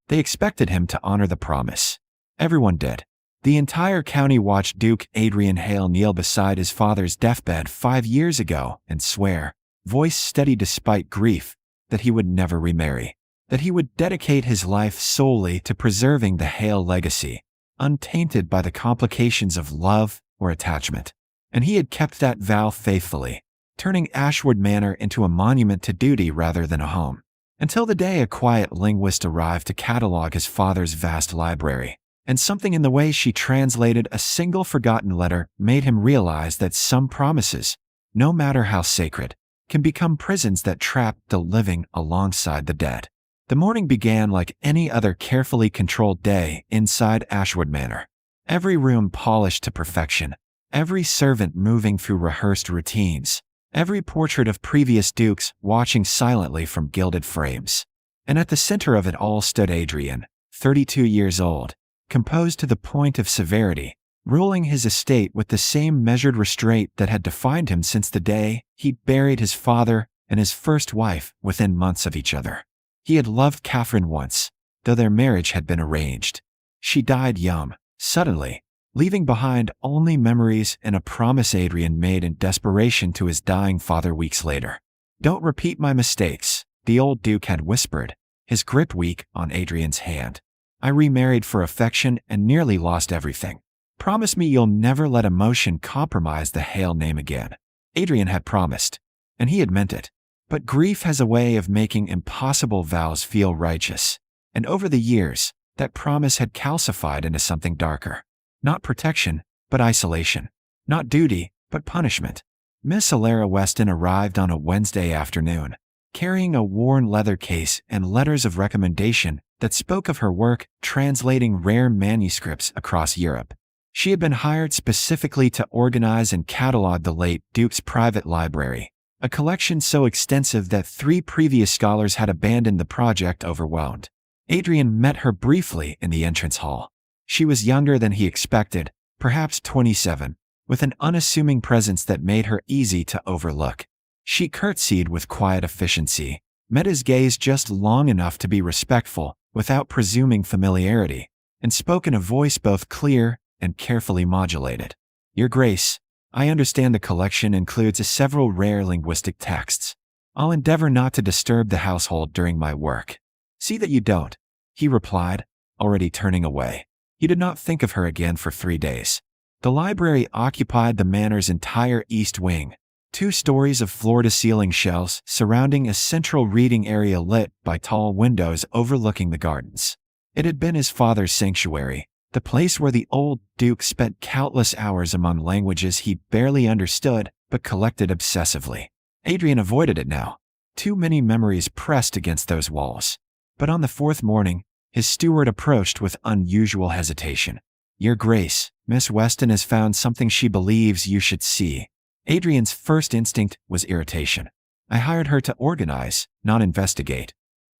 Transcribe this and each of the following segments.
They expected him to honor the promise. Everyone did. The entire county watched Duke Adrian Hale kneel beside his father's deathbed 5 years ago and swear, voice steady despite grief, that he would never remarry, that he would dedicate his life solely to preserving the Hale legacy, untainted by the complications of love or attachment. And he had kept that vow faithfully, turning Ashwood Manor into a monument to duty rather than a home. Until the day a quiet linguist arrived to catalog his father's vast library, and something in the way she translated a single forgotten letter made him realize that some promises, no matter how sacred, can become prisons that trap the living alongside the dead. The morning began like any other carefully controlled day inside Ashwood Manor. Every room polished to perfection, every servant moving through rehearsed routines, every portrait of previous dukes watching silently from gilded frames. And at the center of it all stood Adrian, 32 years old, composed to the point of severity, ruling his estate with the same measured restraint that had defined him since the day he buried his father and his first wife within months of each other. He had loved Catherine once, though their marriage had been arranged. She died young, suddenly, leaving behind only memories and a promise Adrian made in desperation to his dying father weeks later. "Don't repeat my mistakes," the old duke had whispered, his grip weak on Adrian's hand. "I remarried for affection and nearly lost everything. Promise me you'll never let emotion compromise the Hale name again." Adrian had promised, and he had meant it. But grief has a way of making impossible vows feel righteous, and over the years, that promise had calcified into something darker. Not protection, but isolation. Not duty, but punishment. Miss Alara Weston arrived on a Wednesday afternoon, carrying a worn leather case and letters of recommendation that spoke of her work translating rare manuscripts across Europe. She had been hired specifically to organize and catalog the late Duke's private library, a collection so extensive that 3 previous scholars had abandoned the project overwhelmed. Adrian met her briefly in the entrance hall. She was younger than he expected, perhaps 27, with an unassuming presence that made her easy to overlook. She curtsied with quiet efficiency, met his gaze just long enough to be respectful without presuming familiarity, and spoke in a voice both clear and carefully modulated. "Your Grace, I understand the collection includes several rare linguistic texts. I'll endeavor not to disturb the household during my work." "See that you don't," he replied, already turning away. He did not think of her again for 3 days. The library occupied the manor's entire east wing, 2 stories of floor-to-ceiling shelves surrounding a central reading area lit by tall windows overlooking the gardens. It had been his father's sanctuary, the place where the old duke spent countless hours among languages he barely understood but collected obsessively. Adrian avoided it now. Too many memories pressed against those walls. But on the 4th morning, his steward approached with unusual hesitation. "Your Grace, Miss Weston has found something she believes you should see." Adrian's first instinct was irritation. "I hired her to organize, not investigate."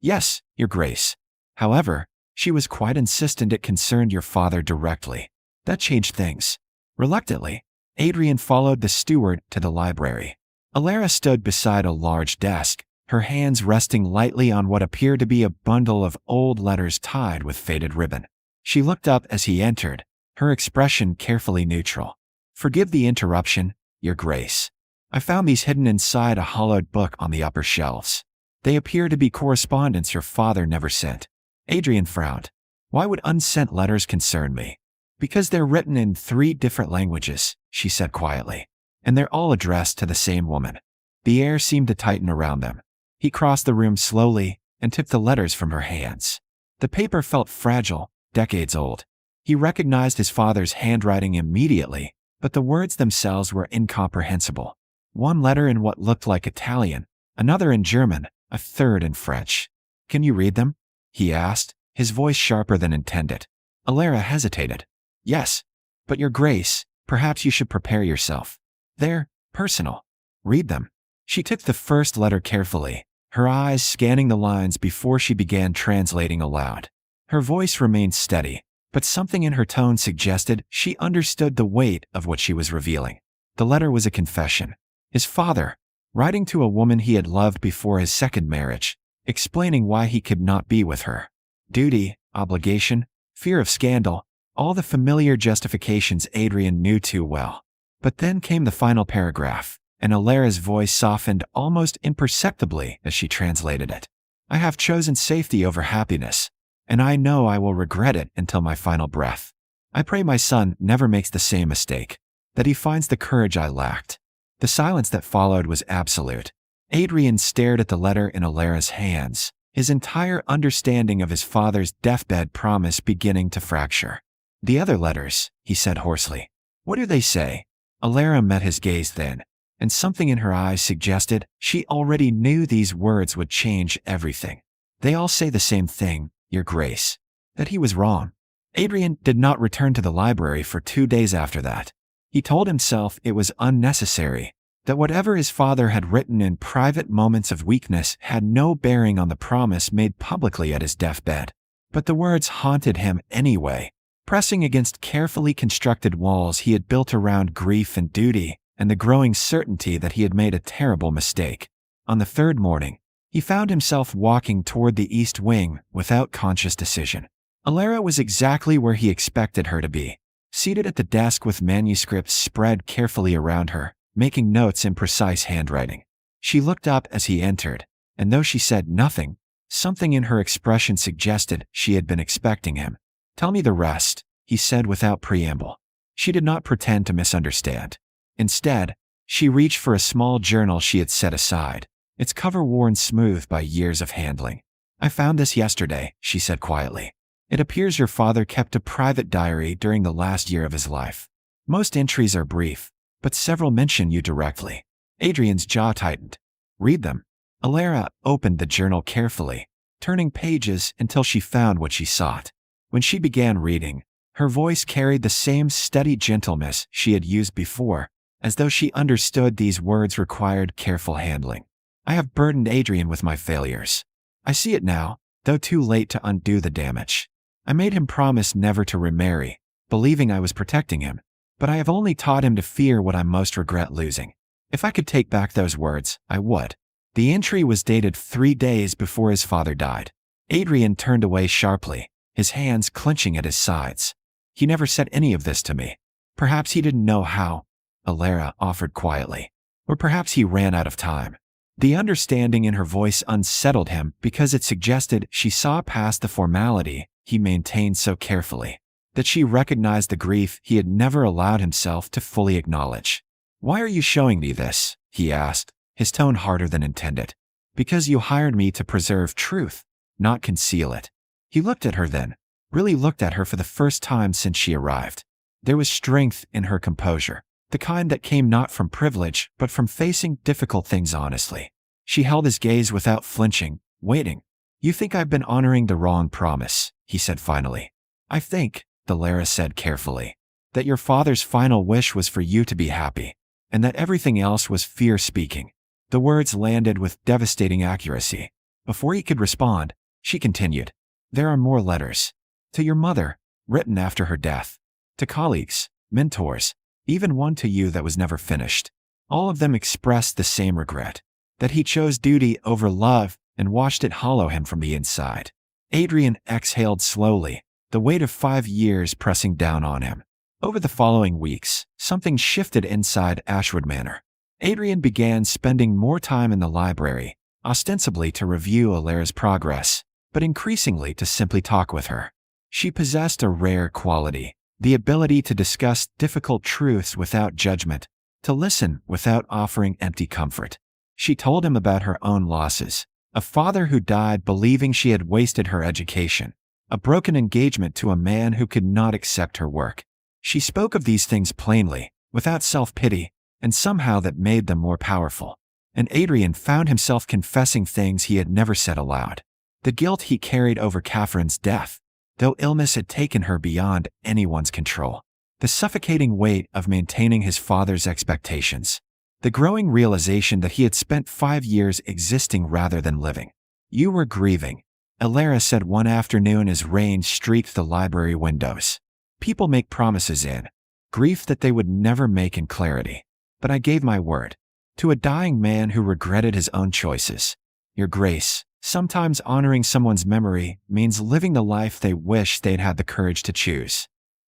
"Yes, Your Grace. However, she was quite insistent it concerned your father directly. That changed things." Reluctantly, Adrian followed the steward to the library. Alara stood beside a large desk, her hands resting lightly on what appeared to be a bundle of old letters tied with faded ribbon. She looked up as he entered, her expression carefully neutral. "Forgive the interruption, Your Grace. I found these hidden inside a hollowed book on the upper shelves. They appear to be correspondence your father never sent." Adrian frowned. "Why would unsent letters concern me?" "Because they're written in 3 different languages," she said quietly. "And they're all addressed to the same woman." The air seemed to tighten around them. He crossed the room slowly and took the letters from her hands. The paper felt fragile, decades old. He recognized his father's handwriting immediately, but the words themselves were incomprehensible. One letter in what looked like Italian, another in German, a third in French. "Can you read them?" he asked, his voice sharper than intended. Alara hesitated. "Yes, but Your Grace, perhaps you should prepare yourself. They're personal. Read them." She took the first letter carefully, her eyes scanning the lines before she began translating aloud. Her voice remained steady, but something in her tone suggested she understood the weight of what she was revealing. The letter was a confession. His father, writing to a woman he had loved before his second marriage, explaining why he could not be with her. Duty, obligation, fear of scandal, all the familiar justifications Adrian knew too well. But then came the final paragraph, and Alara's voice softened almost imperceptibly as she translated it. I have chosen safety over happiness, and I know I will regret it until my final breath. I pray my son never makes the same mistake, that he finds the courage I lacked. The silence that followed was absolute. Adrian stared at the letter in Alara's hands, his entire understanding of his father's deathbed promise beginning to fracture. The other letters, he said hoarsely. What do they say? Alara met his gaze then, and something in her eyes suggested she already knew these words would change everything. They all say the same thing, Your Grace. That he was wrong. Adrian did not return to the library for 2 days after that. He told himself it was unnecessary, that whatever his father had written in private moments of weakness had no bearing on the promise made publicly at his deathbed. But the words haunted him anyway, pressing against carefully constructed walls he had built around grief and duty, and the growing certainty that he had made a terrible mistake. On the third morning, he found himself walking toward the east wing without conscious decision. Alara was exactly where he expected her to be, seated at the desk with manuscripts spread carefully around her, making notes in precise handwriting. She looked up as he entered, and though she said nothing, something in her expression suggested she had been expecting him. Tell me the rest, he said without preamble. She did not pretend to misunderstand. Instead, she reached for a small journal she had set aside, its cover worn smooth by years of handling. I found this yesterday, she said quietly. It appears your father kept a private diary during the last year of his life. Most entries are brief, but several mention you directly. Adrian's jaw tightened. Read them. Alara opened the journal carefully, turning pages until she found what she sought. When she began reading, her voice carried the same steady gentleness she had used before, as though she understood these words required careful handling. I have burdened Adrian with my failures. I see it now, though too late to undo the damage. I made him promise never to remarry, believing I was protecting him, but I have only taught him to fear what I most regret losing. If I could take back those words, I would. The entry was dated 3 days before his father died. Adrian turned away sharply, his hands clenching at his sides. He never said any of this to me. Perhaps he didn't know how, Alara offered quietly. Or perhaps he ran out of time. The understanding in her voice unsettled him because it suggested she saw past the formality he maintained so carefully, that she recognized the grief he had never allowed himself to fully acknowledge. Why are you showing me this? He asked, his tone harder than intended. Because you hired me to preserve truth, not conceal it. He looked at her then, really looked at her for the first time since she arrived. There was strength in her composure, the kind that came not from privilege but from facing difficult things honestly. She held his gaze without flinching, waiting. You think I've been honoring the wrong promise, he said finally. I think, Alara said carefully, that your father's final wish was for you to be happy, and that everything else was fear speaking. The words landed with devastating accuracy. Before he could respond, she continued. There are more letters. To your mother, written after her death. To colleagues, mentors, even one to you that was never finished. All of them expressed the same regret, that he chose duty over love and watched it hollow him from the inside. Adrian exhaled slowly, the weight of 5 years pressing down on him. Over the following weeks, something shifted inside Ashwood Manor. Adrian began spending more time in the library, ostensibly to review Alara's progress, but increasingly to simply talk with her. She possessed a rare quality, the ability to discuss difficult truths without judgment, to listen without offering empty comfort. She told him about her own losses, a father who died believing she had wasted her education, a broken engagement to a man who could not accept her work. She spoke of these things plainly, without self-pity, and somehow that made them more powerful. And Adrian found himself confessing things he had never said aloud. The guilt he carried over Catherine's death, though illness had taken her beyond anyone's control. The suffocating weight of maintaining his father's expectations. The growing realization that he had spent 5 years existing rather than living. You were grieving, Alara said one afternoon as rain streaked the library windows. People make promises in grief that they would never make in clarity. But I gave my word. To a dying man who regretted his own choices. Your Grace, Sometimes honoring someone's memory means living the life they wish they'd had the courage to choose.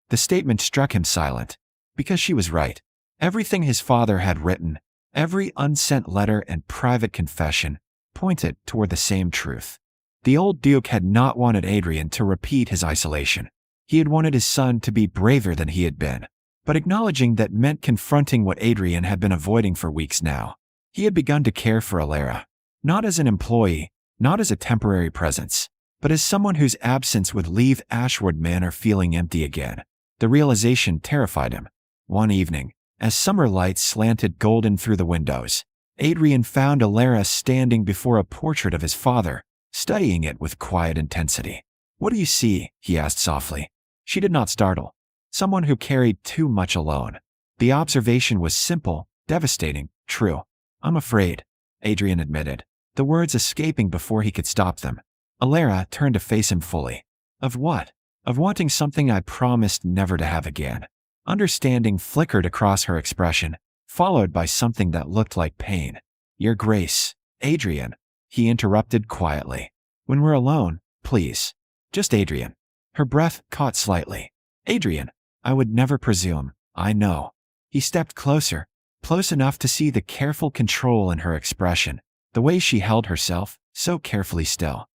The statement struck him silent, because she was right. Everything his father had written, every unsent letter and private confession, pointed toward the same truth. The old Duke had not wanted Adrian to repeat his isolation. He had wanted his son to be braver than he had been. But acknowledging that meant confronting what Adrian had been avoiding for weeks now. He had begun to care for Alara, not as an employee, not as a temporary presence, but as someone whose absence would leave Ashwood Manor feeling empty again. The realization terrified him. One evening, as summer lights slanted golden through the windows, Adrian found Alara standing before a portrait of his father, studying it with quiet intensity. "What do you see?" he asked softly. She did not startle. Someone who carried too much alone. The observation was simple, devastating, true. "I'm afraid," Adrian admitted, the words escaping before he could stop them. Alara turned to face him fully. "Of what?" "Of wanting something I promised never to have again." Understanding flickered across her expression, followed by something that looked like pain. "Your Grace, Adrian," he interrupted quietly. "When we're alone, please. Just Adrian." Her breath caught slightly. "Adrian, I would never presume, I know." He stepped closer, close enough to see the careful control in her expression, the way she held herself, so carefully still.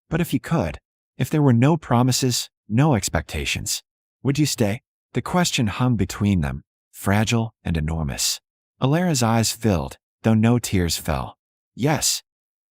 "But if you could, if there were no promises, no expectations, would you stay?" The question hung between them, fragile and enormous. Alara's eyes filled, though no tears fell. "Yes."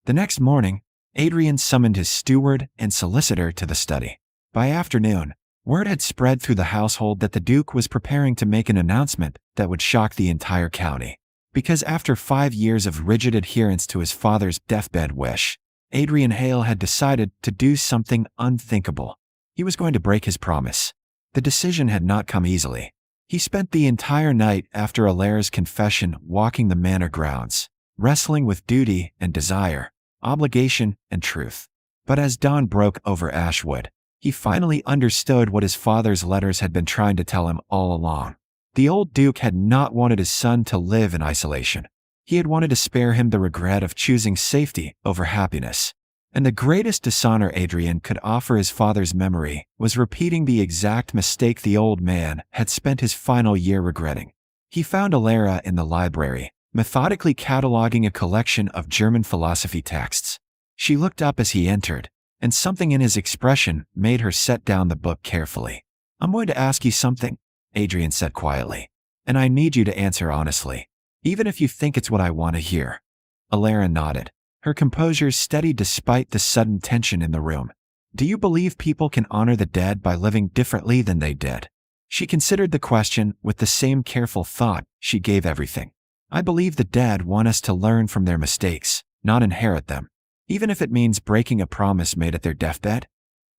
The next morning, Adrian summoned his steward and solicitor to the study. By afternoon, word had spread through the household that the Duke was preparing to make an announcement that would shock the entire county. Because after 5 years of rigid adherence to his father's deathbed wish, Adrian Hale had decided to do something unthinkable. He was going to break his promise. The decision had not come easily. He spent the entire night after Alara's confession walking the manor grounds, wrestling with duty and desire, obligation and truth. But as dawn broke over Ashwood, he finally understood what his father's letters had been trying to tell him all along. The old Duke had not wanted his son to live in isolation. He had wanted to spare him the regret of choosing safety over happiness. And the greatest dishonor Adrian could offer his father's memory was repeating the exact mistake the old man had spent his final year regretting. He found Alara in the library, methodically cataloging a collection of German philosophy texts. She looked up as he entered, and something in his expression made her set down the book carefully. "I'm going to ask you something," Adrian said quietly, "and I need you to answer honestly, even if you think it's what I want to hear." Alara nodded, her composure steady despite the sudden tension in the room. "Do you believe people can honor the dead by living differently than they did?" She considered the question with the same careful thought she gave everything. "I believe the dead want us to learn from their mistakes, not inherit them, even if it means breaking a promise made at their deathbed."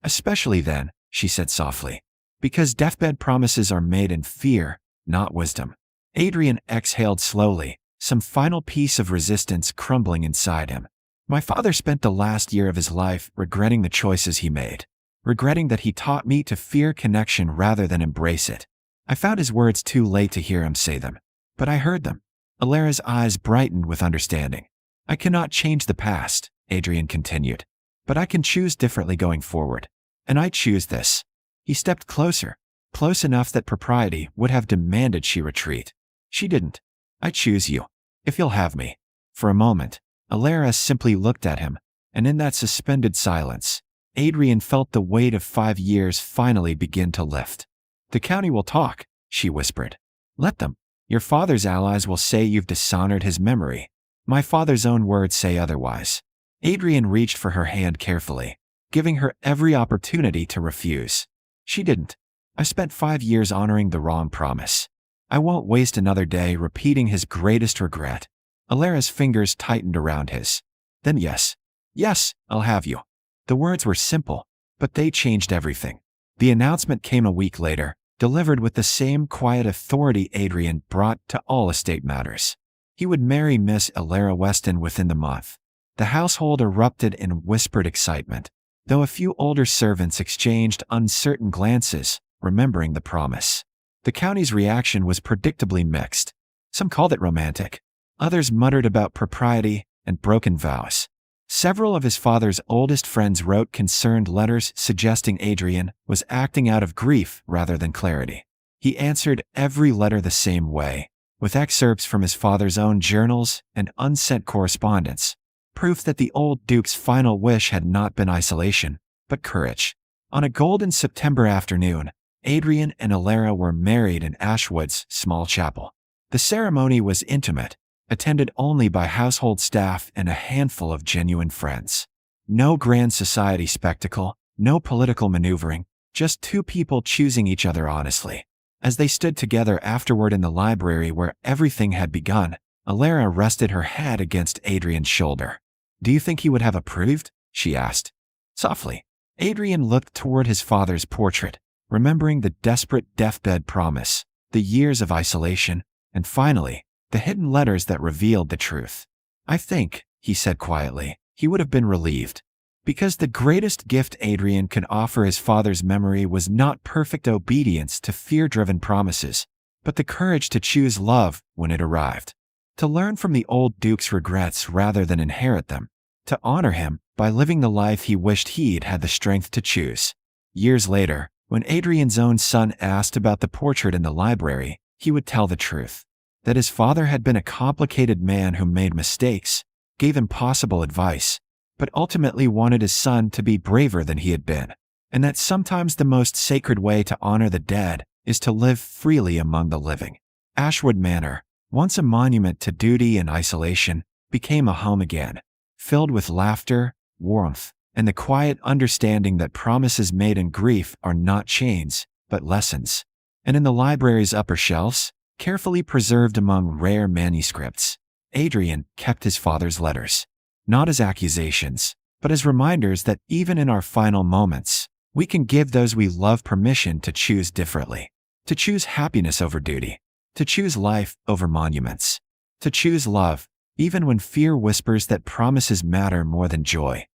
"Especially then," she said softly, "because deathbed promises are made in fear, not wisdom." Adrian exhaled slowly, some final piece of resistance crumbling inside him. "My father spent the last year of his life regretting the choices he made, regretting that he taught me to fear connection rather than embrace it. I found his words too late to hear him say them, but I heard them." Alara's eyes brightened with understanding. "I cannot change the past," Adrian continued, "but I can choose differently going forward. And I choose this." He stepped closer, close enough that propriety would have demanded she retreat. She didn't. "I choose you, if you'll have me." For a moment, Alara simply looked at him, and in that suspended silence, Adrian felt the weight of 5 years finally begin to lift. "The county will talk," she whispered. "Let them. Your father's allies will say you've dishonored his memory. My father's own words say otherwise." Adrian reached for her hand carefully, giving her every opportunity to refuse. She didn't. "I spent 5 years honoring the wrong promise. I won't waste another day repeating his greatest regret." Alara's fingers tightened around his. "Then yes. Yes, I'll have you." The words were simple, but they changed everything. The announcement came a week later, delivered with the same quiet authority Adrian brought to all estate matters. He would marry Miss Alara Weston within the month. The household erupted in whispered excitement, though a few older servants exchanged uncertain glances, remembering the promise. The county's reaction was predictably mixed. Some called it romantic. Others muttered about propriety and broken vows. Several of his father's oldest friends wrote concerned letters suggesting Adrian was acting out of grief rather than clarity. He answered every letter the same way, with excerpts from his father's own journals and unsent correspondence, proof that the old duke's final wish had not been isolation, but courage. On a golden September afternoon, Adrian and Alara were married in Ashwood's small chapel. The ceremony was intimate, attended only by household staff and a handful of genuine friends. No grand society spectacle, no political maneuvering, just two people choosing each other honestly. As they stood together afterward in the library where everything had begun, Alara rested her head against Adrian's shoulder. "Do you think he would have approved?" she asked. Softly, Adrian looked toward his father's portrait, remembering the desperate deathbed promise, the years of isolation, and finally, the hidden letters that revealed the truth. "I think," he said quietly, "he would have been relieved." Because the greatest gift Adrian could offer his father's memory was not perfect obedience to fear-driven promises, but the courage to choose love when it arrived. To learn from the old duke's regrets rather than inherit them. To honor him by living the life he wished he'd had the strength to choose. Years later, when Adrian's own son asked about the portrait in the library, he would tell the truth. That his father had been a complicated man who made mistakes, gave impossible advice, but ultimately wanted his son to be braver than he had been, and that sometimes the most sacred way to honor the dead is to live freely among the living. Ashwood Manor, once a monument to duty and isolation, became a home again, filled with laughter, warmth, and the quiet understanding that promises made in grief are not chains, but lessons. And in the library's upper shelves, carefully preserved among rare manuscripts, Adrian kept his father's letters. Not as accusations, but as reminders that even in our final moments, we can give those we love permission to choose differently. To choose happiness over duty. To choose life over monuments. To choose love, even when fear whispers that promises matter more than joy.